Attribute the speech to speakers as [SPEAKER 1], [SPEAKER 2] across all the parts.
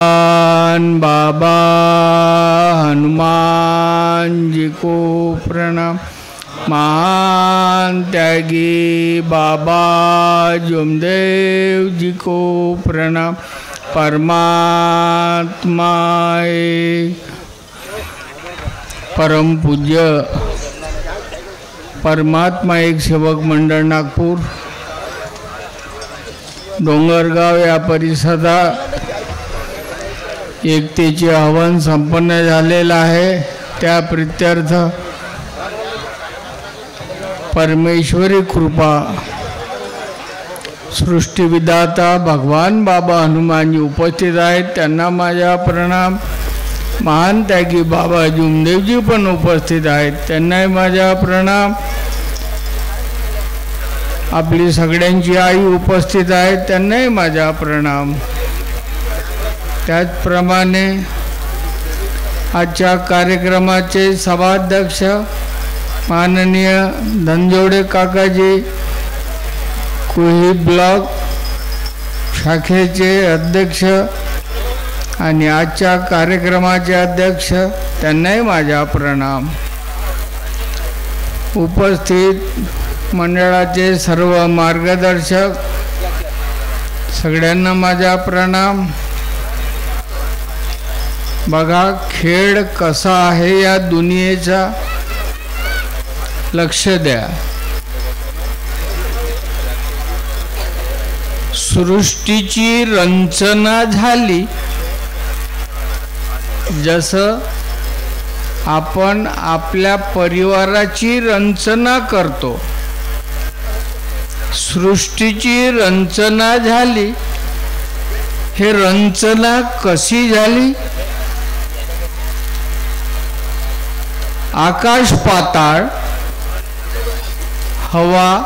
[SPEAKER 1] बाबा हनुमान जी को प्रणाम। महान त्यागी बाबा जुमदेव जी को प्रणाम। परमात्मा परम पूज्य परमात्मा एक सेवक मंडळ नागपूर डोंगरगाव या परिसरात एकतेचे आव्हान संपन्न झालेलं आहे। त्या प्रित्यर्थ परमेश्वरी कृपा सृष्टिविधाता भगवान बाबा हनुमानजी उपस्थित आहेत, त्यांना माझा प्रणाम। महान त्यागी बाबा जुमदेवजी पण उपस्थित आहेत, त्यांनाही माझा प्रणाम। आपली सगळ्यांची आई उपस्थित आहे, त्यांनाही माझा प्रणाम। त्याचप्रमाणे आजच्या कार्यक्रमाचे सभाध्यक्ष माननीय धनजोडे काकाजी, कुही ब्लॉक शाखेचे अध्यक्ष आणि आजच्या कार्यक्रमाचे अध्यक्ष, त्यांनाही माझा प्रणाम। उपस्थित मंडळाचे सर्व मार्गदर्शक सगळ्यांना माझा प्रणाम। बघा खेळ कसा आहे या दुनियेचा, लक्ष द्या। सृष्टीची रचना झाली जसं आपण आपल्या परिवाराची रचना करतो, सृष्टीची रचना झाली। हे रचना कशी झाली? आकाश पाताळ, हवा,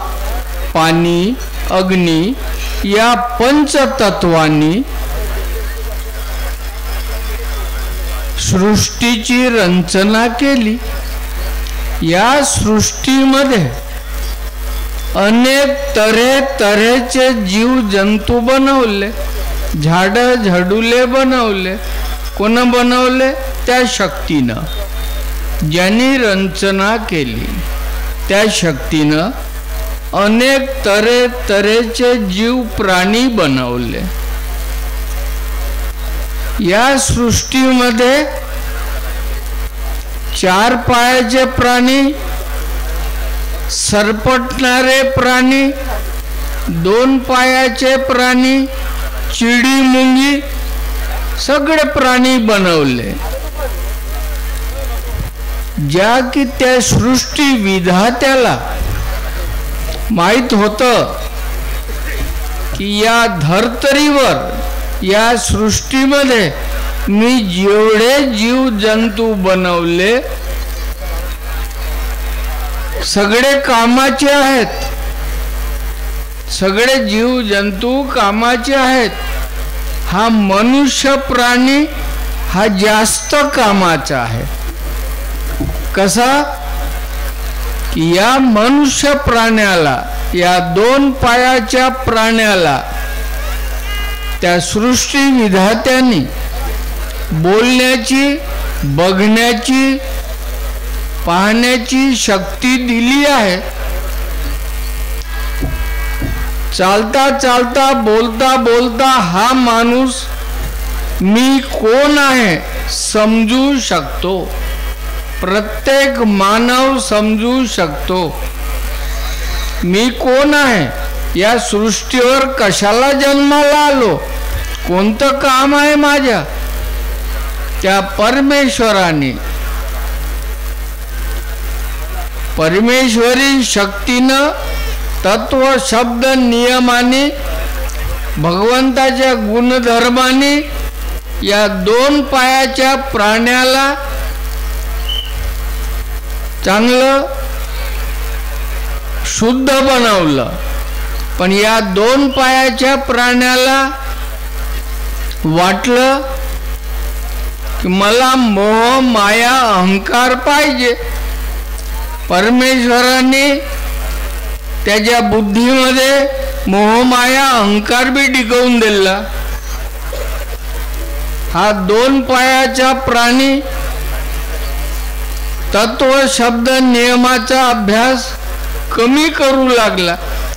[SPEAKER 1] पाणी, अग्नी या पंचतत्वांनी सृष्टीची रचना केली। या सृष्टीमध्ये अनेक तऱ्हेचे जीव जंतू बनवले, झाडं झडुले बनवले। कोण बनवले? त्या शक्तीनं, ज्यांनी रचना केली त्या शक्तीनं अनेक तऱ्हेचे जीव प्राणी बनवले। या सृष्टीमध्ये 4 पायाचे प्राणी, सरपटणारे प्राणी, 2 पायाचे प्राणी, चिडी मुंगी सगळे प्राणी बनवले। ज्या की त्या सृष्टी विधात्याला माहित होतं की या धरतरीवर, या सृष्टीमध्ये मी जेवढे जीव जंतू बनवले सगळे कामाचे आहेत, सगळे जीव जंतू कामाचे आहेत। हा मनुष्य प्राणी हा जास्त कामाचा आहे। कसा? की या मनुष्य प्राण्याला, या 2 पायाच्या प्राण्याला त्या सृष्टी विधात्याने बोलण्याची, बघण्याची, पाहण्याची शक्ती दिली आहे। चालता चालता, बोलता बोलता हा माणूस मी कोण आहे समजू शकतो। प्रत्येक मानव समजू शकतो मी कोण आहे, या सृष्टीवर कशाला जन्माला आलो, कोणतं काम आहे माझ्या। त्या परमेश्वराने, परमेश्वरी शक्तीनं, तत्व शब्द नियमाने, भगवंताच्या गुणधर्माने या 2 पायाच्या प्राण्याला चांगलं शुद्ध बनवलं। पण या 2 पायाच्या प्राण्याला वाटलं की मला मोह माया अहंकार पाहिजे। परमेश्वराने त्याच्या बुद्धीमध्ये मोह माया अहंकार बी टिकवून दिला। हा 2 पायाचा प्राणी तत्व शब्द नियमाचा अभ्यास कमी करू लागला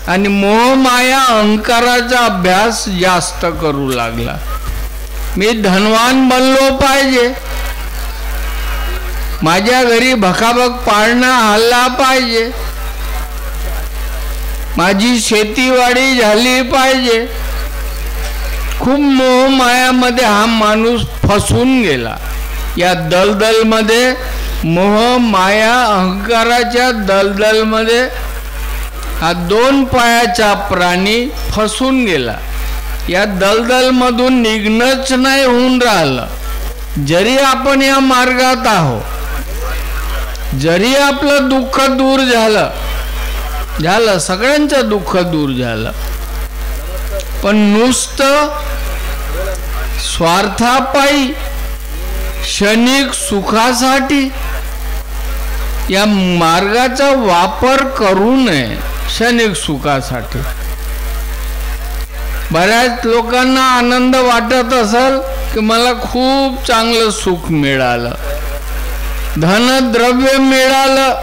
[SPEAKER 1] आणि मोह माया अहंकाराचा अभ्यास जास्त करू लागला. मी धनवान बनलो पाहिजे, माझ्या घरी भकाभक पाळणा हल्ला पाहिजे, माझी शेतीवाडी झाली पाहिजे. खूप मोह मायामध्ये हा माणूस फसून गेला. या दलदलमध्ये, मोह माया अहंकाराच्या दलदलमध्ये हा 2 पायाचा प्राणी फसून गेला. या दलदलमधून निघणंच नाही होऊन राहिलं. जरी आपण या मार्गात आहोत, जरी आपलं दुःख दूर झालं, सगळ्यांचं दुःख दूर झालं, पण नुसतं स्वार्थापायी क्षणिक सुखासाठी या मार्गाचा वापर करू नये. क्षणिक सुखासाठी बऱ्याच लोकांना आनंद वाटत असेल की मला खूप चांगलं सुख मिळालं, धनद्रव्य मिळालं,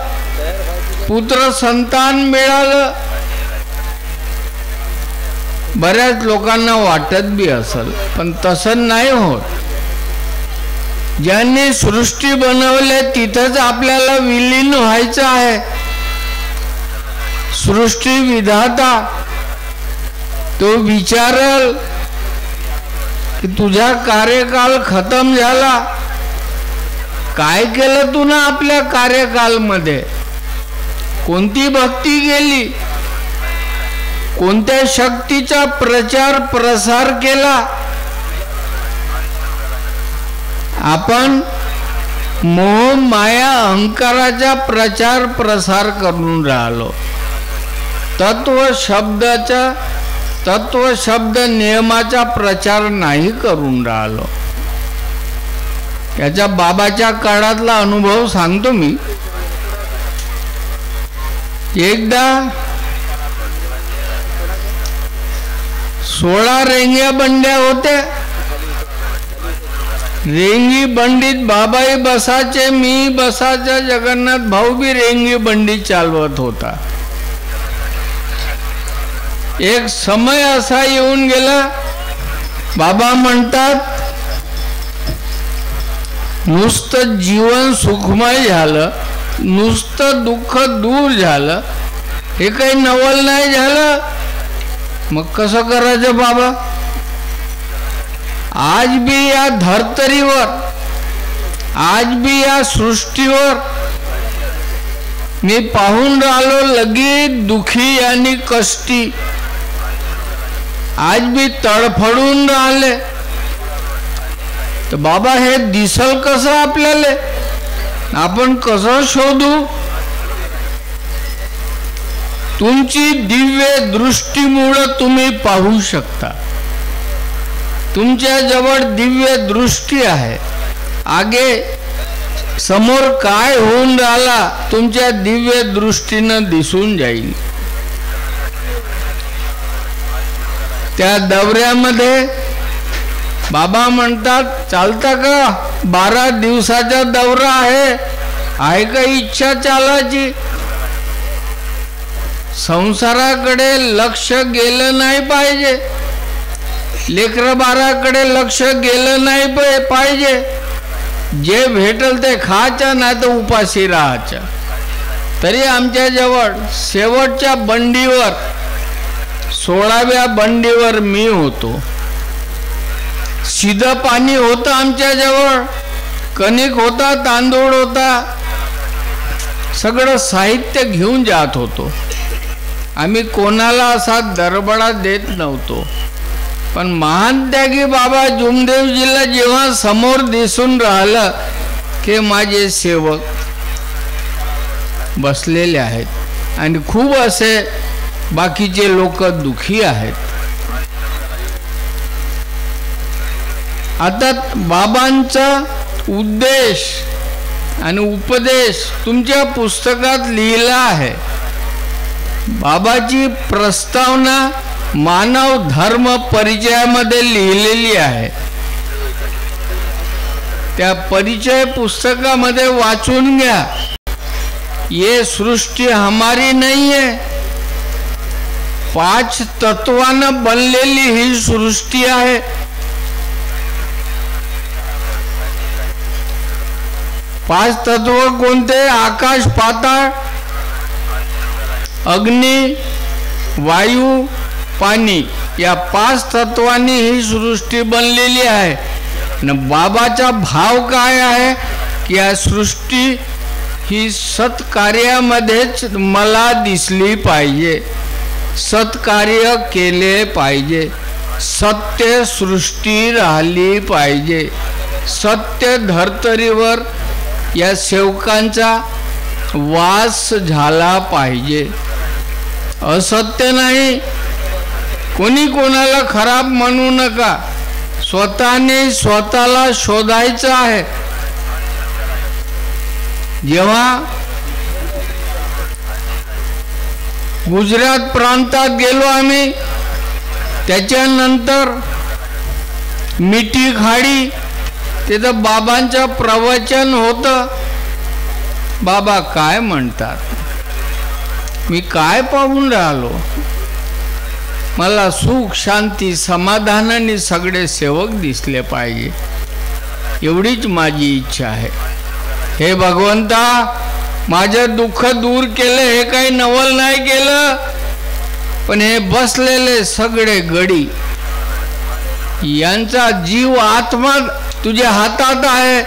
[SPEAKER 1] पुत्र संतान मिळालं. बऱ्याच लोकांना वाटत बी असेल, पण तसं नाही होत. ज्यांनी सृष्टी बनवले तिथंच आपल्याला विलीन व्हायचं आहे. सृष्टी विधाता तो विचारल की तुझा कार्यकाल खतम झाला, काय केलं तू ना आपल्या कार्यकालमध्ये, कोणती भक्ती केली, कोणत्या शक्तीचा प्रचार प्रसार केला. आपण मोह माया अहंकाराचा प्रचार प्रसार करून राहिलो. तत्व शब्द नियमाचा प्रचार नाही करून राहिलो. याच्या बाबाच्या काळातला अनुभव सांगतो मी. एकदा 16 रेंग्या बंड्या होत्या. रेंगी बंडीत बाबाई बसाचे, मी बसाच्या, जगन्नाथ भाऊ बी रेंगी बंडी चालवत होता. एक समय असा येऊन गेला, बाबा म्हणतात नुसतं जीवन सुखमय झालं, नुसतं दुःख दूर झालं, हे काही नवल नाही झालं. मग कसं करायचं बाबा? आज भी या धरतरीवर, आज भी या सृष्टीवर मी पाहून राहिलो लगेच दुखी आणि कष्टी आज भी तडफडून राहिले. तर बाबा हे दिसल कसं आपल्याला? आपण कसं शोधू? तुमची दिव्य दृष्टीमुळे तुम्ही पाहू शकता. तुमच्या जवळ दिव्य दृष्टी आहे. आगे समोर काय होऊन राहिला तुमच्या दिव्य दृष्टीनं दिसून जाईल. त्या दौऱ्यामध्ये बाबा म्हणतात चालता का? 12 दिवसाचा दौरा आहे का इच्छा चालायची? संसाराकडे लक्ष गेलं नाही पाहिजे, लेकरं बाराकडे लक्ष गेलं नाही पाहिजे. जे भेटल ते खायचं, नाही तर उपाशी राहायचं. तरी आमच्या जवळ शेवटच्या बंडीवर 16व्या बंडीवर मी होतो. शिद पाणी होतं आमच्या जवळ, कणिक होता, तांदूळ होता, सगळं साहित्य घेऊन जात होतो. आम्ही कोणाला असा दरबडा देत नव्हतो. पण महान त्यागी बाबा जुमदेवजीला जेव्हा समोर दिसून राहिलं की माझे सेवक बसलेले आहेत आणि खूप असे बाकीचे लोक दुखी आहेत. आता बाबांचा उद्देश आणि उपदेश तुमच्या पुस्तकात लिहिला आहे. बाबाची प्रस्तावना मानव धर्म परिचयामध्ये लिहिलेली आहे. त्या परिचय पुस्तकामध्ये वाचून घ्या. ये सृष्टी हमारी नहीं है, 5 तत्वानं बनलेली ही सृष्टी आहे. पाच तत्व कोणते? आकाश, पाताळ, अग्नी, वायू, पाणी. या 5 तत्वांनी ही सृष्टी बनलेली आहे. न बाबाचा भाव काय आहे की या सृष्टी ही सत्कार्यामध्येच मला दिसली पाहिजे, सत्कार्य केले पाहिजे, सत्य सृष्टी राहिली पाहिजे, सत्य धर्तरीवर या सेवकांचा वास झाला पाहिजे. असत्य नाही. कोणी कोणाला खराब म्हणू नका. स्वतःने स्वतःला शोधायचं आहे. जेव्हा गुजरात प्रांतात गेलो आम्ही, त्याच्यानंतर मिठी खाडी, तिथं बाबांचं प्रवचन होतं. बाबा काय म्हणतात, मी काय पाहून राहिलो. मला सुख, शांती, समाधानाने सगळे सेवक दिसले पाहिजे, एवढीच माझी इच्छा आहे. हे भगवंता, माझं दुःख दूर केलं, हे काही नवल नाही केलं, पण हे बसलेले सगळे गडी, यांचा जीव आत्मा तुझ्या हातात आहे.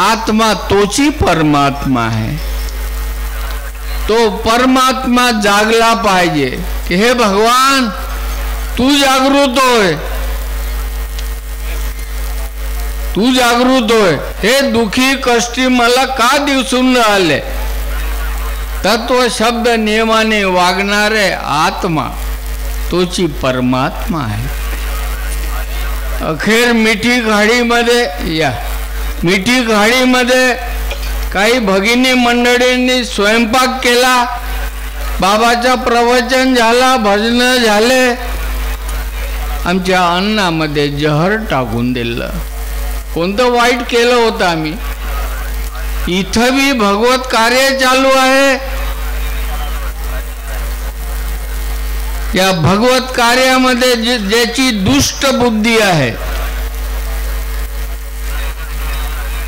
[SPEAKER 1] आत्मा तोची परमात्मा आहे. तो परमात्मा जागला पाहिजे की हे भगवान तू जागृत होय, तू जागृत होय. हे दुखी कष्टी मला का दिसून राहिले. तत्व शब्द नियमाने वागणारे आत्मा तोची परमात्मा आहे. अखेर मिठी खाडीमध्ये मिठी खाडीमध्ये काही भगिनी मंडळींनी स्वयंपाक केला. बाबाचा प्रवचन झाला, भजन झाले. आमच्या अन्नामध्ये जहर टाकून दिलं. कोणतं वाईट केलं होतं आम्ही. इथं बी भगवत कार्य चालू आहे. या भगवत कार्यामध्ये ज्याची दुष्ट बुद्धी आहे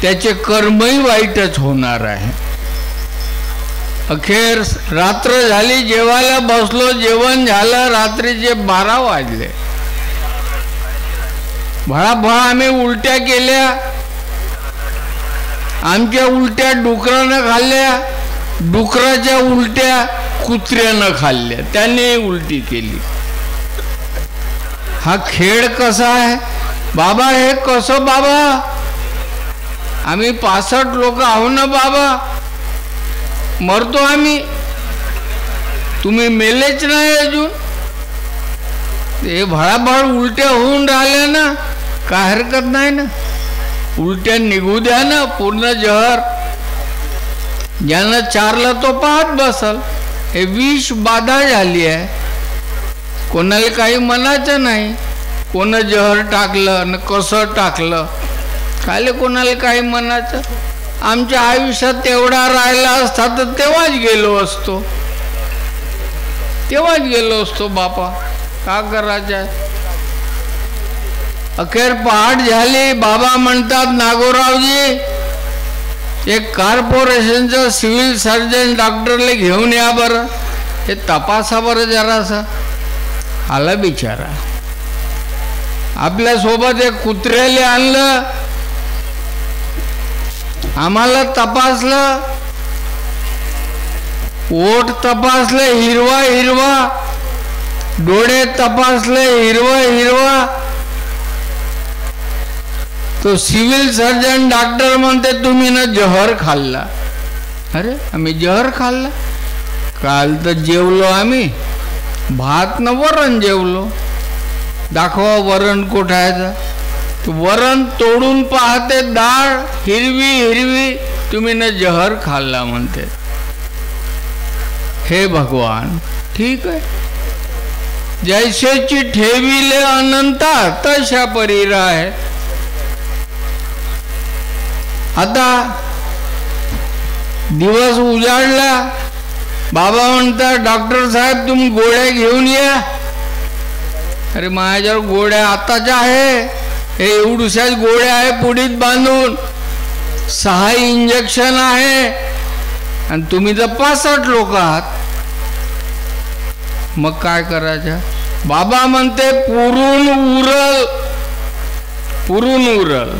[SPEAKER 1] त्याचे कर्मही वाईटच होणार आहे. अखेर रात्र झाली, जेवायला बसलो, जेवण झालं, रात्रीचे 12 वाजले. भळाभळा आम्ही उलट्या केल्या. आमच्या उलट्या डुकरानं खाल्ल्या, डुकराच्या उलट्या कुत्र्यानं खाल्ल्या, त्याने उलटी केली. हा खेळ कसा आहे बाबा? हे कसं बाबा? आम्ही 65 लोक आहो ना बाबा, मरतो आम्ही, तुम्ही मेलेच नाही अजून. ते भळाभळ उलट्या होऊन राहिल्या ना, काय हरकत नाही ना, उलट्या निघू द्या ना. पूर्ण जहर ज्यानं चारलं तो पाहत बसल. हे विष बाधा झाली आहे. कोणाला काही म्हणायचं नाही. कोण जहर टाकलं न कसं टाकलं, काले कोणाला काही म्हणायचं. आमच्या आयुष्यात तेवढा राहिला असता तर तेव्हाच गेलो असतो, तेव्हाच गेलो असतो बापा. का करायचं? अखेर पहाट झाली. बाबा म्हणतात, नागोरावजी एक कॉर्पोरेशनचं सिव्हिल सर्जन डॉक्टरला घेऊन या बरं, हे तपासा बरं जरासा. आला बिचारा. आपल्यासोबत एक कुत्र्याला आणलं, आम्हाला तपासलं, ओठ तपासले हिरवा हिरवा, डोळे तपासले हिरवा हिरवा. तो सिव्हिल सर्जन डॉक्टर म्हणते तुम्ही ना जहर खाल्ला. अरे आम्ही जहर खाल्ला? काल तर जेवलो आम्ही, भात न वरण जेवलो. दाखवा वरण कोठायचा. वरण तोडून पाहते, डाळ हिरवी हिरवी, तुम्ही न जहर खाल्ला म्हणते. हे भगवान, ठीक आहे, जैसेची ठेविले अनंता तशा परी राहे. आता दिवस उजाडला, बाबा म्हणतात डॉक्टर साहेब तुम्ही गोळ्या घेऊन या. अरे माझ्यावर गोळ्या आताच्या आहे, हे एवढ्याच गोळ्या आहे पुढीत बांधून, 6 इंजेक्शन आहे आणि तुम्ही तर 65 लोक आहात. मग काय करायचं? बाबा म्हणते पुरून उरल, पुरून उरल.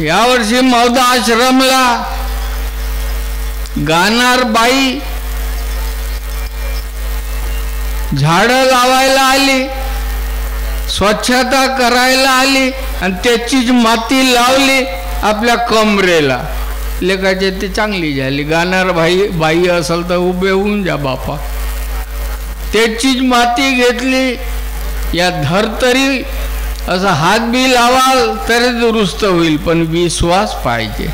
[SPEAKER 1] यावर्षी मौदा आश्रमला गाणार बाई झाडं लावायला आली, स्वच्छता करायला आली आणि त्याचीच माती लावली आपल्या कमरेला. लेखाचे ते चांगली झाली. गाणार बाई असेल तर उभे होऊन जा बापा. त्याचीच माती घेतली, या धरतरी असं हात बी लावाल तरी दुरुस्त होईल, पण विश्वास पाहिजे.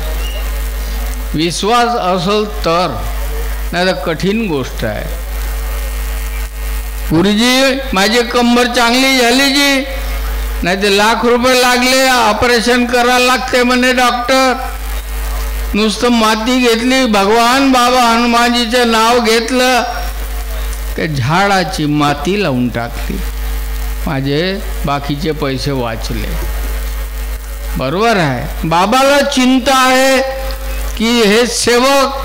[SPEAKER 1] विश्वास असेल तर, नाही तर कठीण गोष्ट आहे. गुरुजी माझी कंबर चांगली झाली जी, नाही ते लाख रुपये लागले, ऑपरेशन करायला लागते म्हणे डॉक्टर. नुसतं माती घेतली, भगवान बाबा हनुमानजीचं नाव घेतलं, ते झाडाची माती लावून टाकली, माझे बाकीचे पैसे वाचले. बरोबर आहे. बाबाला चिंता आहे की हे सेवक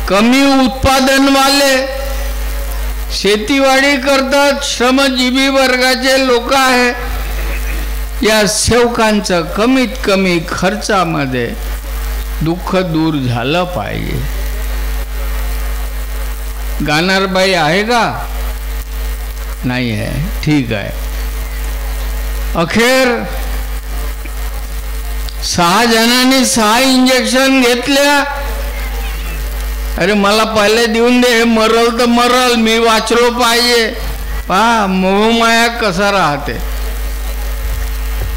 [SPEAKER 1] कमी उत्पादन वाले शेतीवाडी करतात, श्रमजीवी वर्गाचे लोक आहे, या सेवकांचं कमीत कमी खर्चामध्ये दुःख दूर झालं पाहिजे. गाणारबाई आहे का? नाही आहे. ठीक आहे. अखेर 6 जणांनी 6 इंजेक्शन घेतल्या. अरे मला पहिले देऊन दे, हे मरल तर मरल, मी वाचलो पाहिजे. पहा मोहमाया कसा राहते.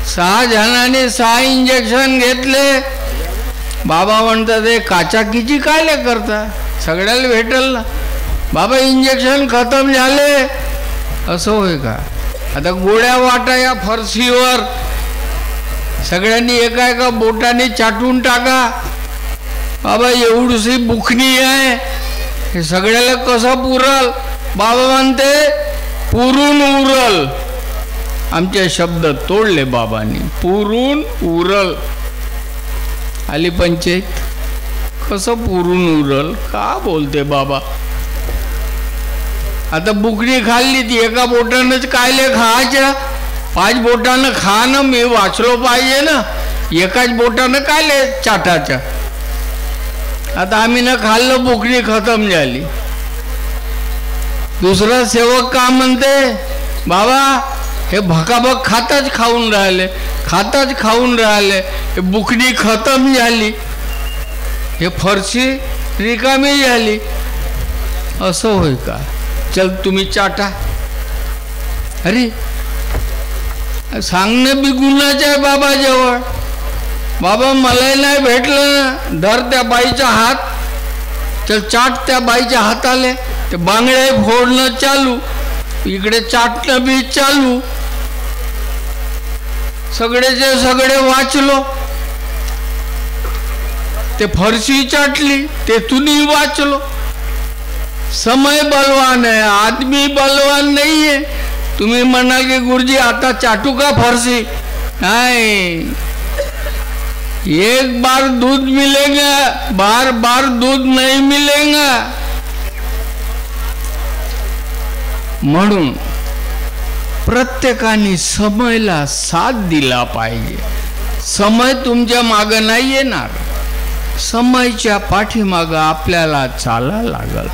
[SPEAKER 1] 6 जणांनी 6 इंजेक्शन घेतले. बाबा म्हणतात हे काचाकीची कायले करता, सगळ्याला भेटल ना. बाबा इंजेक्शन खतम झाले. असं होय का? आता गोळ्या वाटा या फरशीवर, सगळ्यांनी एका एका बोटाने चाटून टाका. बाबा एवढीशी बुखणी आहे, हे सगळ्याला कसं पुरल? बाबा म्हणते पुरून उरल. आमचे शब्द तोडले बाबांनी, पुरून उरल. आली पंचायत. कसं पुरून उरल? का बोलते बाबा? आता बुकणी खाल्ली ती एका बोटानंच कायले खायच्या? 5 बोटानं खा ना, मी वाचलो पाहिजे ना. एकाच बोटानं कायले चाटाच्या? आता आम्ही न खाल्लं, बुकणी खतम झाली. दुसरा सेवक का म्हणते, बाबा हे भकाभक खाताच खाऊन राहिले, खाताच खाऊन राहिले, हे बुकणी खतम झाली, हे फरशी रिकामी झाली. असं होय का? चल तुम्ही चाटा. अरे सांगणं बी गुन्हाचं आहे बाबाजवळ. बाबा मलाही नाही भेटलं ना, धर त्या बाईचा हात, चल चाट त्या बाईच्या हाताले. ते बांगडे फोडणं चालू, इकडे चाटणं बी चालू. सगळेचे सगळे वाचलो. ते फरशी चाटली, तेथूनही वाचलो. समय बलवान है, आदमी बलवान नहीं है. तुम्ही म्हणाल की गुरुजी आता चाटू का फरसी? नहीं, एक बार दूध मिलेगा, बार बार दूध नहीं मिलेगा. म्हणून प्रत्येकाने समयला साथ दिला पाहिजे. समय तुमच्या मागं नाही येणार, समयच्या पाठीमागं आपल्याला चालायला लागल.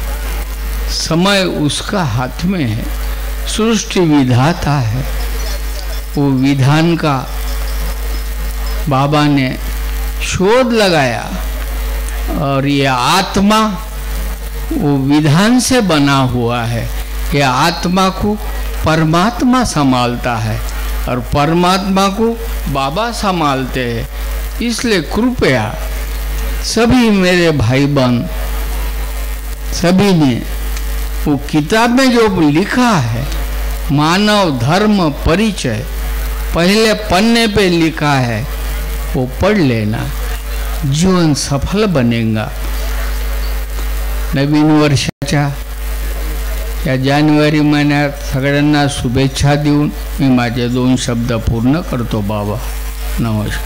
[SPEAKER 1] समय उसका हाथ में है, सृष्टि विधाता है. वो विधान का बाबा ने शोध लगाया और ये आत्मा वो विधान से बना हुआ है. ये आत्मा को परमात्मा संभालता है और परमात्मा को बाबा संभालते हैं. इसलिए कृपया सभी मेरे भाई बहन, सभी ने वो किताब में जो लिखा है मानव धर्म परिचय, पहले पन्ने पे लिखा है वो पढ़ लेना, जीवन सफल बनेगा। नवीन वर्षाच्या या जानेवारी महिन्यात सगळ्यांना शुभेच्छा देऊन मी माझे 2 शब्द पूर्ण करतो बाबा. नमस्कार.